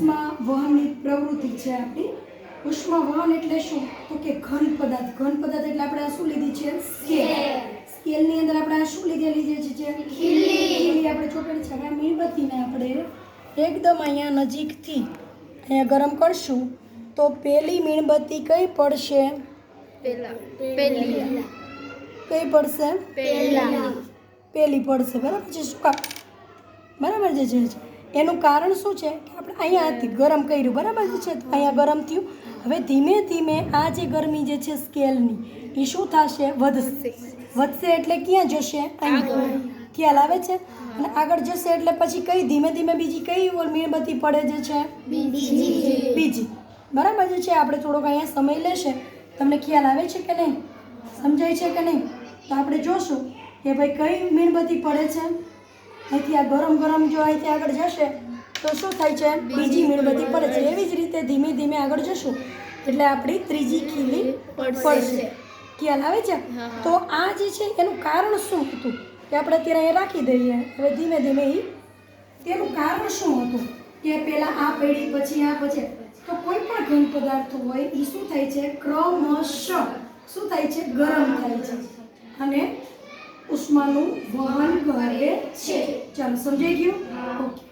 ઉષ્મા વહનની પ્રવૃત્તિ છે આપણી. ઉષ્મા વહન એટલે શું? તો કે ઘન પદાર્થ. ઘન પદાર્થ એટલે આપણે આ શું લીધી છે? સ્કેલ. સ્કેલની અંદર આપણે આ શું લીધેલી છે? ખીલી આપણે ચોપડી છે. હવે મીણબત્તીને આપણે એકદમ અહીંયા નજીકથી અહીંયા ગરમ કરશું તો પેલી મીણબત્તી કઈ પડશે? કઈ પડશે? પેલી પડશે. બરાબર છે? શું કામ? બરાબર છે. એનું કારણ શું છે કે આપણે અહીંયાથી ગરમ કર્યું. બરાબર છે? તો અહીંયા ગરમ થયું. હવે ધીમે ધીમે આ જે ગરમી જે છે સ્કેલની એ શું થશે? વધશે એટલે ક્યાં જશે? અહીં. ખ્યાલ આવે છે? અને આગળ જશે એટલે પછી કઈ ધીમે ધીમે બીજી કઈ મીણબત્તી પડે જે છે? બીજી. બરાબર છે? આપણે થોડોક અહીંયા સમય લેશે. તમને ખ્યાલ આવે છે કે નહીં? સમજાય છે કે નહીં? તો આપણે જોશું કે ભાઈ કઈ મીણબત્તી પડે છે. અહીંથી આ ગરમ જો અહીંથી આગળ જશે તો શું થાય છે? બીજી મીણબત્તી પડે છે. એવી જ રીતે ધીમે ધીમે આગળ જશું એટલે આપણી ત્રીજી ખીલી પડશે. ખ્યાલ આવે છે? તો આ જે છે એનું કારણ શું હતું કે આપણે અત્યારે અહીંયા રાખી દઈએ. હવે ધીમે ધીમે તેનું કારણ શું હતું કે પહેલાં આ પડી પછી આ પછી. તો કોઈ પણ ઘન પદાર્થ હોય એ શું થાય છે? ક્રમશઃ શું થાય છે? ગરમ થાય છે અને ઉષ્માનું વહન કરે છે. ચાલો સમજાઈ ગયું? ઓકે.